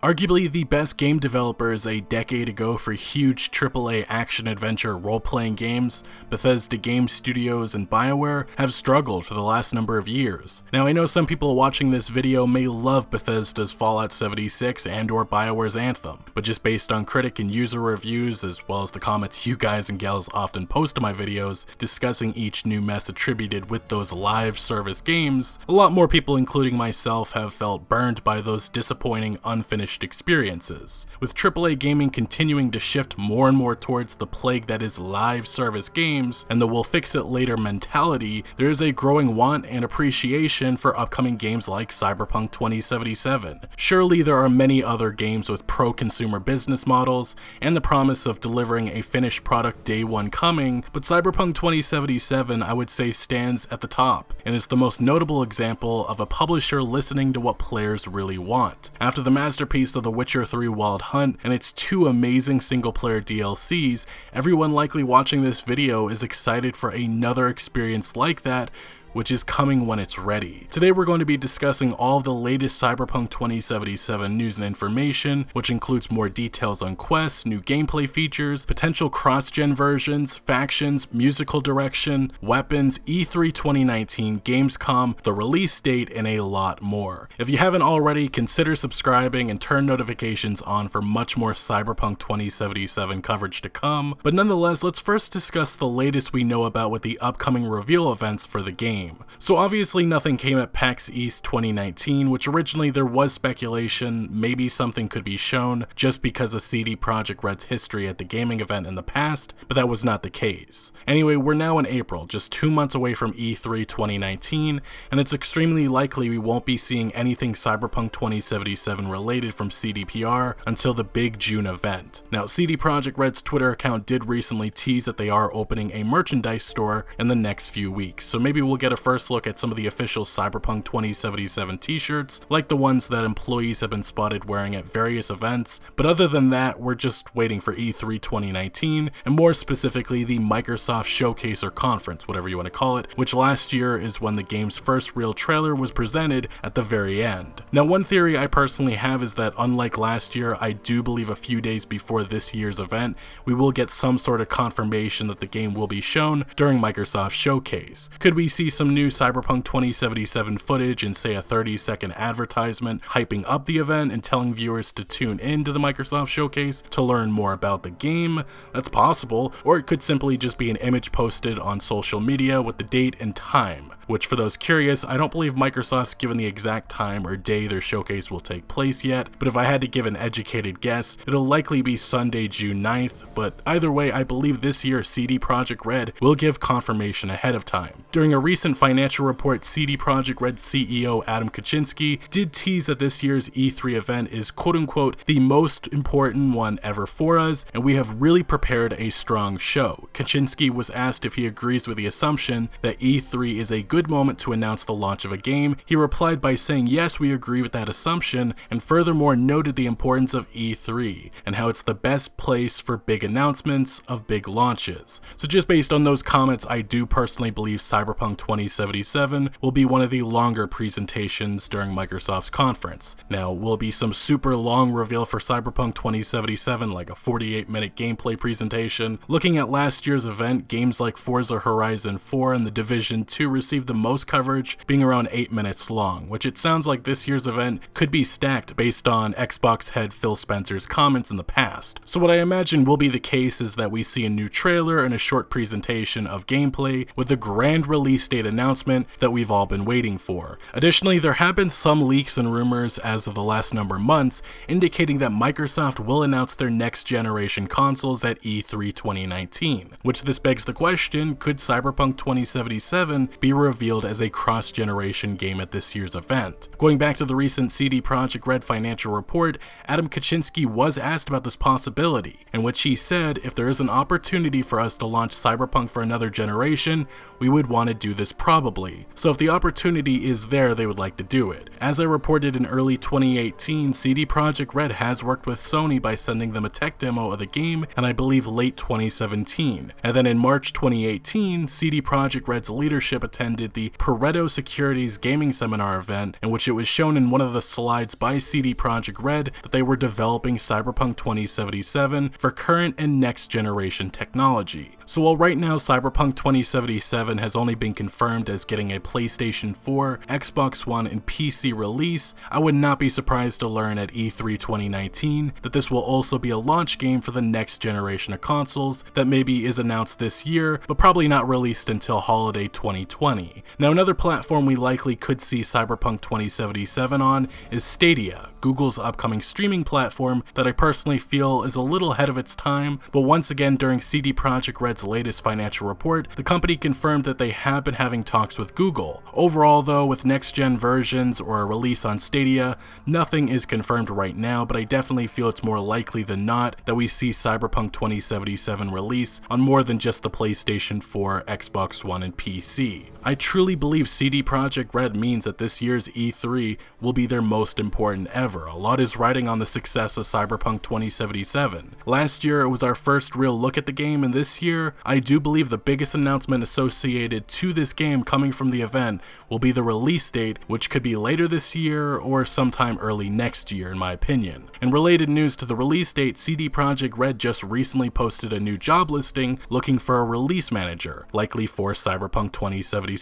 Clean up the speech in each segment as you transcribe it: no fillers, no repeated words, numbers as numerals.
Arguably the best game developers a decade ago for huge AAA action-adventure role-playing games, Bethesda Game Studios and BioWare have struggled for the last number of years. Now I know some people watching this video may love Bethesda's Fallout 76 and or BioWare's Anthem, but just based on critic and user reviews as well as the comments you guys and gals often post to my videos discussing each new mess attributed with those live service games, a lot more people including myself have felt burned by those disappointing unfinished experiences. With AAA gaming continuing to shift more and more towards the plague that is live service games and the we'll fix it later mentality, there is a growing want and appreciation for upcoming games like Cyberpunk 2077. Surely there are many other games with pro-consumer business models and the promise of delivering a finished product day one coming, but Cyberpunk 2077 I would say stands at the top and is the most notable example of a publisher listening to what players really want. After the masterpiece of The Witcher 3 Wild Hunt and its two amazing single-player DLCs, everyone likely watching this video is excited for another experience like that, which is coming when it's ready. Today we're going to be discussing all of the latest Cyberpunk 2077 news and information, which includes more details on quests, new gameplay features, potential cross-gen versions, factions, musical direction, weapons, E3 2019, Gamescom, the release date, and a lot more. If you haven't already, consider subscribing and turn notifications on for much more Cyberpunk 2077 coverage to come, but nonetheless, let's first discuss the latest we know about with the upcoming reveal events for the game. So obviously nothing came at PAX East 2019, which originally there was speculation maybe something could be shown just because of CD Projekt Red's history at the gaming event in the past, but that was not the case. Anyway, we're now in April, just 2 months away from E3 2019, and it's extremely likely we won't be seeing anything Cyberpunk 2077 related from CDPR until the big June event. Now, CD Projekt Red's Twitter account did recently tease that they are opening a merchandise store in the next few weeks, so maybe we'll get a first look at some of the official Cyberpunk 2077 t-shirts, like the ones that employees have been spotted wearing at various events, but other than that, we're just waiting for E3 2019, and more specifically the Microsoft Showcase or Conference, whatever you want to call it, which last year is when the game's first real trailer was presented at the very end. Now, one theory I personally have is that unlike last year, I do believe a few days before this year's event, we will get some sort of confirmation that the game will be shown during Microsoft Showcase. Could we see some new Cyberpunk 2077 footage and say a 30-second advertisement hyping up the event and telling viewers to tune in to the Microsoft Showcase to learn more about the game? That's possible, or it could simply just be an image posted on social media with the date and time, which for those curious, I don't believe Microsoft's given the exact time or day their showcase will take place yet, but if I had to give an educated guess, it'll likely be Sunday, June 9th, but either way, I believe this year CD Projekt Red will give confirmation ahead of time. During a recent financial report, CD Projekt Red CEO Adam Kaczynski did tease that this year's E3 event is quote-unquote the most important one ever for us, and we have really prepared a strong show. Kaczynski was asked if he agrees with the assumption that E3 is a good moment to announce the launch of a game. He replied by saying yes, we agree with that assumption, and furthermore noted the importance of E3 and how it's the best place for big announcements of big launches. So just based on those comments, I do personally believe Cyberpunk 2077 will be one of the longer presentations during Microsoft's conference. Now, will it be some super long reveal for Cyberpunk 2077, like a 48-minute gameplay presentation? Looking at last year's event, games like Forza Horizon 4 and The Division 2 received the most coverage, being around 8 minutes long, which it sounds like this year's event could be stacked based on Xbox head Phil Spencer's comments in the past. So what I imagine will be the case is that we see a new trailer and a short presentation of gameplay with a grand release date announcement that we've all been waiting for. Additionally, there have been some leaks and rumors as of the last number of months indicating that Microsoft will announce their next generation consoles at E3 2019, which this begs the question, could Cyberpunk 2077 be revealed as a cross-generation game at this year's event? Going back to the recent CD Projekt Red financial report, Adam Kaczynski was asked about this possibility, in which he said if there is an opportunity for us to launch Cyberpunk for another generation, we would want to do this probably. So if the opportunity is there, they would like to do it. As I reported in early 2018, CD Projekt Red has worked with Sony by sending them a tech demo of the game, and I believe late 2017. And then in March 2018, CD Projekt Red's leadership attended attended the Pareto Securities Gaming Seminar event, in which it was shown in one of the slides by CD Projekt Red that they were developing Cyberpunk 2077 for current and next generation technology. So while right now Cyberpunk 2077 has only been confirmed as getting a PlayStation 4, Xbox One, and PC release, I would not be surprised to learn at E3 2019 that this will also be a launch game for the next generation of consoles that maybe is announced this year, but probably not released until holiday 2020. Now another platform we likely could see Cyberpunk 2077 on is Stadia, Google's upcoming streaming platform that I personally feel is a little ahead of its time, but once again during CD Projekt Red's latest financial report, the company confirmed that they have been having talks with Google. Overall though, with next-gen versions or a release on Stadia, nothing is confirmed right now, but I definitely feel it's more likely than not that we see Cyberpunk 2077 release on more than just the PlayStation 4, Xbox One, and PC. I truly believe CD Projekt Red means that this year's E3 will be their most important ever. A lot is riding on the success of Cyberpunk 2077. Last year it was our first real look at the game, and this year I do believe the biggest announcement associated to this game coming from the event will be the release date, which could be later this year or sometime early next year in my opinion. In related news to the release date, CD Projekt Red just recently posted a new job listing looking for a release manager, likely for Cyberpunk 2077.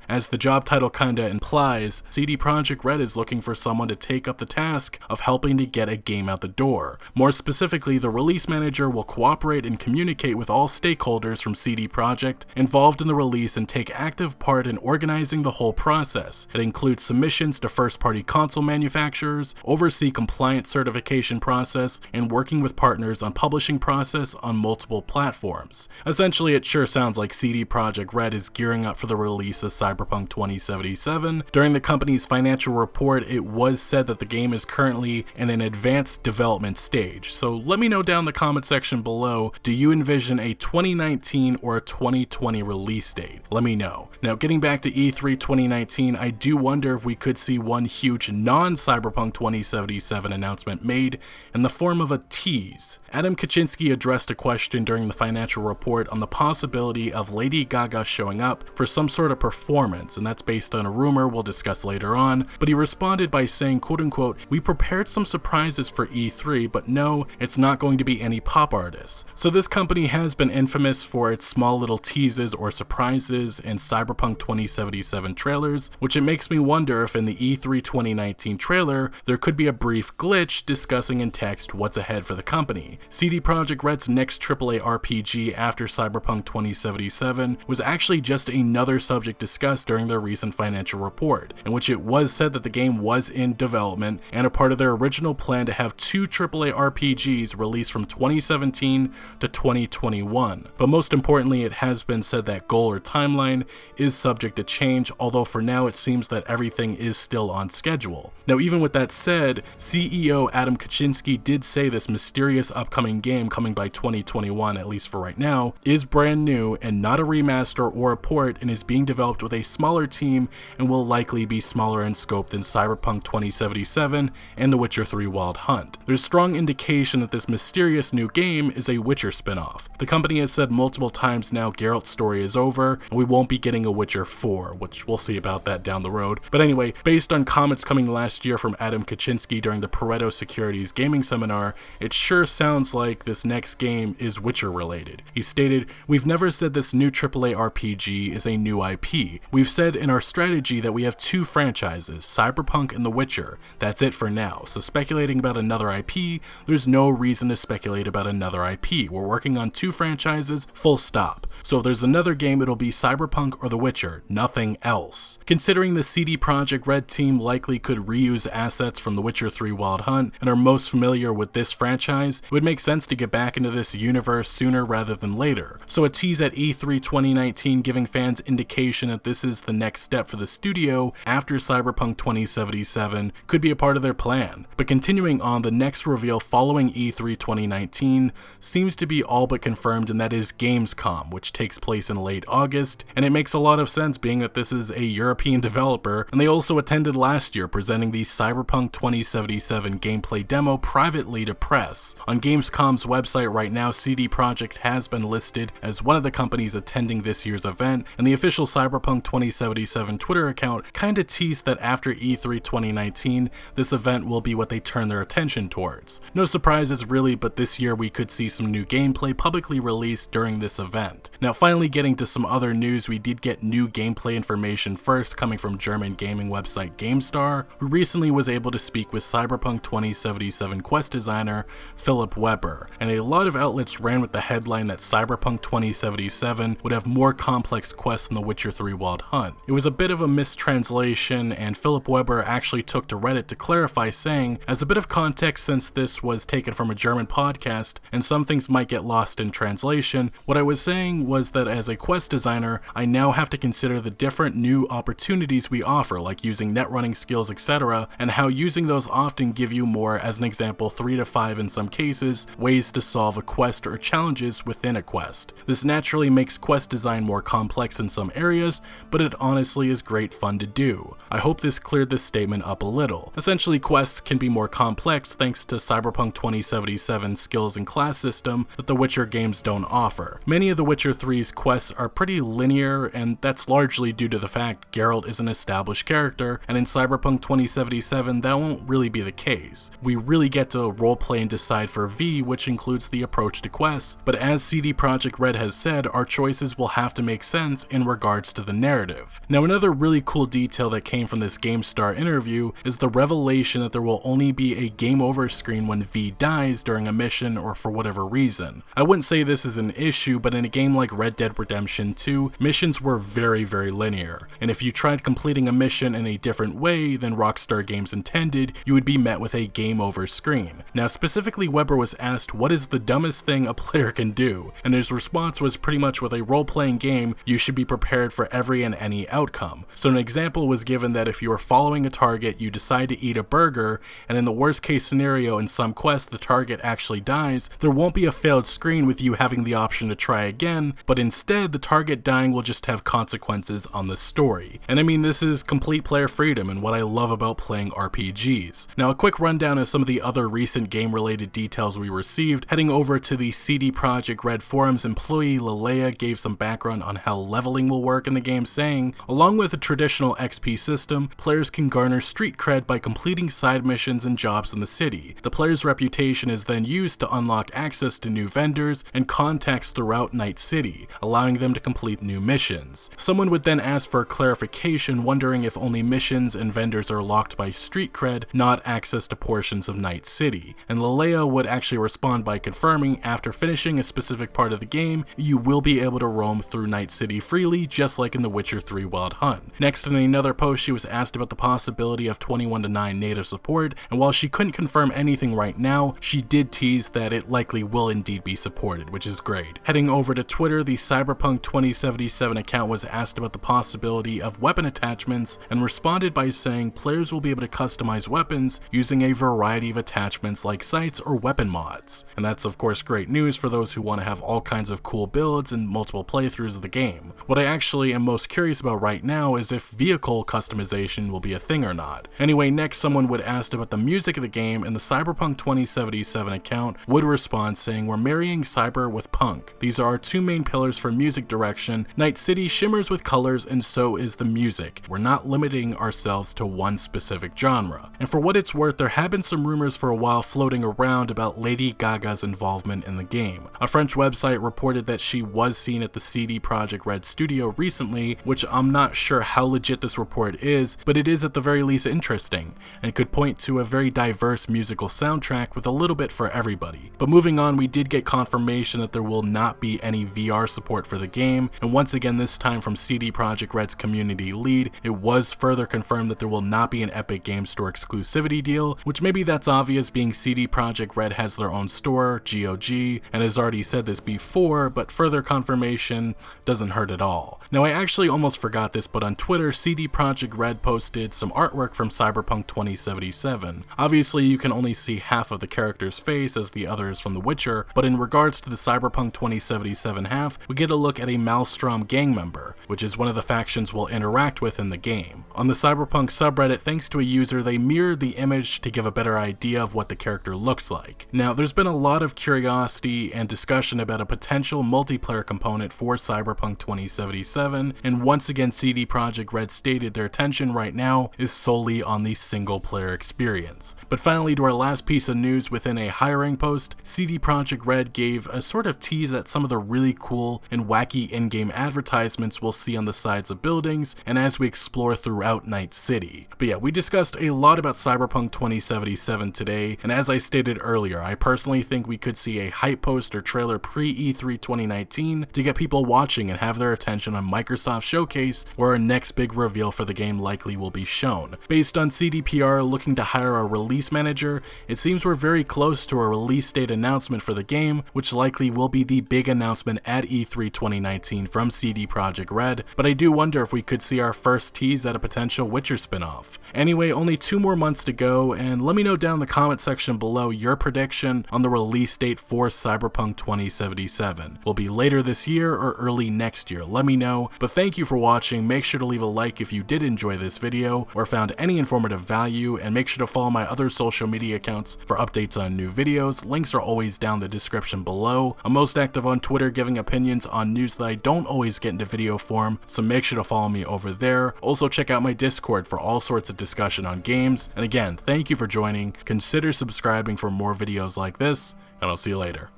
As the job title kinda implies, CD Projekt Red is looking for someone to take up the task of helping to get a game out the door. More specifically, the release manager will cooperate and communicate with all stakeholders from CD Projekt involved in the release and take active part in organizing the whole process. It includes submissions to first-party console manufacturers, oversee compliance certification process, and working with partners on publishing process on multiple platforms. Essentially, it sure sounds like CD Projekt Red is gearing up for the release of Cyberpunk 2077. During the company's financial report, it was said that the game is currently in an advanced development stage. So let me know down in the comment section below, do you envision a 2019 or a 2020 release date? Let me know. Now getting back to E3 2019, I do wonder if we could see one huge non-Cyberpunk 2077 announcement made in the form of a tease. Adam Kaczynski addressed a question during the financial report on the possibility of Lady Gaga showing up for some sort of performance, and that's based on a rumor we'll discuss later on, but he responded by saying, quote unquote, "We prepared some surprises for E3, but no, it's not going to be any pop artists." So this company has been infamous for its small little teases or surprises in Cyberpunk 2077 trailers, which it makes me wonder if in the E3 2019 trailer, there could be a brief glitch discussing in text what's ahead for the company. CD Projekt Red's next AAA RPG after Cyberpunk 2077 was actually just another subject discussed during their recent financial report, in which it was said that the game was in development and a part of their original plan to have two AAA RPGs released from 2017 to 2021. But most importantly, it has been said that goal or timeline is subject to change, although for now it seems that everything is still on schedule. Now even with that said, CEO Adam Kaczynski did say this mysterious upcoming game coming by 2021, at least for right now, is brand new and not a remaster or a port, and is being developed with a smaller team and will likely be smaller in scope than Cyberpunk 2077 and The Witcher 3 Wild Hunt. There's strong indication that this mysterious new game is a Witcher spin-off. The company has said multiple times now Geralt's story is over and we won't be getting a Witcher 4, which we'll see about that down the road. But anyway, based on comments coming last year from Adam Kaczynski during the Pareto Securities Gaming Seminar, it sure sounds like this next game is Witcher related. He stated, "We've never said this new AAA RPG is a new IP. We've said in our strategy that we have two franchises, Cyberpunk and The Witcher. That's it for now. So speculating about another IP, there's no reason to speculate about another IP. We're working on two franchises, full stop. So if there's another game, it'll be Cyberpunk or The Witcher, nothing else." Considering the CD Projekt Red team likely could reuse assets from The Witcher 3 Wild Hunt and are most familiar with this franchise, it would make sense to get back into this universe sooner rather than later. So a tease at E3 2019 giving fans indication that this is the next step for the studio after Cyberpunk 2077 could be a part of their plan. But continuing on, the next reveal following E3 2019 seems to be all but confirmed, and that is Gamescom, which takes place in late August, and it makes a lot of sense being that this is a European developer, and they also attended last year presenting the Cyberpunk 2077 gameplay demo privately to press. On Gamescom's website right now, CD Projekt has been listed as one of the companies attending this year's event, and the official Cyberpunk 2077 Twitter account kinda teased that after E3 2019, this event will be what they turn their attention towards. No surprises really, but this year we could see some new gameplay publicly released during this event. Now finally getting to some other news, we did get new gameplay information first coming from German gaming website GameStar, who recently was able to speak with Cyberpunk 2077 quest designer Philip Weber, and a lot of outlets ran with the headline that Cyberpunk 2077 would have more complex quests than The Witcher 3 Wild Hunt. It was a bit of a mistranslation, and Philip Weber actually took to Reddit to clarify, saying, as a bit of context since this was taken from a German podcast and some things might get lost in translation, what I was saying was that as a quest designer, I now have to consider the different new opportunities we offer, like using net running skills, etc., and how using those often give you more, as an example 3 to 5 in some cases, ways to solve a quest or challenges within a quest. This naturally makes quest design more complex in some areas, but it honestly is great fun to do. I hope this cleared this statement up a little. Essentially, quests can be more complex thanks to Cyberpunk 2077's skills and class system that the Witcher games don't offer. Many of The Witcher 3's quests are pretty linear, and that's largely due to the fact Geralt is an established character, and in Cyberpunk 2077 that won't really be the case. We really get to roleplay and decide for V, which includes the approach to quests, but as CD Projekt Red has said, our choices will have to make sense in regards to the narrative. Now another really cool detail that came from this GameStar interview is the revelation that there will only be a game over screen when V dies during a mission or for whatever reason. I wouldn't say this is an issue, but in a game like Red Dead Redemption 2, missions were very linear, and if you tried completing a mission in a different way than Rockstar Games intended, you would be met with a game over screen. Now specifically, Weber was asked what is the dumbest thing a player can do, and his response was pretty much with a role-playing game, you should be prepared for every and any outcome. So an example was given that if you are following a target, you decide to eat a burger, and in the worst case scenario in some quest the target actually dies, there won't be a failed screen with you having the option to try again, but instead the target dying will just have consequences on the story. And I mean, this is complete player freedom and what I love about playing RPGs. Now a quick rundown of some of the other recent game related details we received. Heading over to the CD Projekt Red forums, employee Lalea gave some background on how leveling will work in the game, saying, along with a traditional XP system, players can garner street cred by completing side missions and jobs in the city. The player's reputation is then used to unlock access to new vendors and contacts throughout Night City, allowing them to complete new missions. Someone would then ask for clarification, wondering if only missions and vendors are locked by street cred, not access to portions of Night City. And Lalea would actually respond by confirming after finishing a specific part of the game, you will be able to roam through Night City freely, just like in The Witcher 3 Wild Hunt. Next, in another post, she was asked about the possibility of 21:9 native support, and while she couldn't confirm anything right now, she did tease that it likely will indeed be supported, which is great. Heading over to Twitter, the Cyberpunk 2077 account was asked about the possibility of weapon attachments and responded by saying players will be able to customize weapons using a variety of attachments like sights or weapon mods. And that's of course great news for those who want to have all kinds of cool builds and multiple playthroughs of the game. What I actually am most curious about right now is if vehicle customization will be a thing or not. Anyway, next someone would ask about the music of the game, and the Cyberpunk 2077 account would respond saying, we're marrying cyber with punk. These are our two main pillars for music direction. Night City shimmers with colors and so is the music. We're not limiting ourselves to one specific genre. And for what it's worth, there have been some rumors for a while floating around about Lady Gaga's involvement in the game. A French website reported that she was seen at the CD Projekt Red studio recently, which I'm not sure how legit this report is, but it is at the very least interesting, and could point to a very diverse musical soundtrack with a little bit for everybody. But moving on, we did get confirmation that there will not be any VR support for the game, and once again this time from CD Projekt Red's community lead, it was further confirmed that there will not be an Epic Games Store exclusivity deal, which maybe that's obvious being CD Projekt Red has their own store, GOG, and has already said this before, but further confirmation doesn't hurt at all. Now I actually almost forgot this, but on Twitter, CD Projekt Red posted some artwork from Cyberpunk 2077. Obviously, you can only see half of the character's face as the other is from The Witcher, but in regards to the Cyberpunk 2077 half, we get a look at a Maelstrom gang member, which is one of the factions we'll interact with in the game. On the Cyberpunk subreddit, thanks to a user, they mirrored the image to give a better idea of what the character looks like. Now, there's been a lot of curiosity and discussion about a potential multiplayer component for Cyberpunk 2077, and once again CD Projekt Red stated their attention right now is solely on the single player experience. But finally, to our last piece of news within a hiring post, CD Projekt Red gave a sort of tease at some of the really cool and wacky in-game advertisements we'll see on the sides of buildings and as we explore throughout Night City. But yeah, we discussed a lot about Cyberpunk 2077 today, and as I stated earlier, I personally think we could see a hype post or trailer pre-E3 2019 to get people watching and have their attention on Microsoft Showcase, where our next big reveal for the game likely will be shown. Based on CDPR looking to hire a release manager, it seems we're very close to a release date announcement for the game, which likely will be the big announcement at E3 2019 from CD Projekt Red, but I do wonder if we could see our first tease at a potential Witcher spin-off. Anyway, only 2 more months to go, and let me know down in the comment section below your prediction on the release date for Cyberpunk 2077. Will be later this year or early next year? Let me know, but thank you for watching. Make sure to leave a like if you did enjoy this video or found any informative value, and make sure to follow my other social media accounts for updates on new videos. Links are always down in the description below. I'm most active on Twitter giving opinions on news that I don't always get into video form, so make sure to follow me over there. Also check out my Discord for all sorts of discussion on games, and again, thank you for joining. Consider subscribing for more videos like this, and I'll see you later.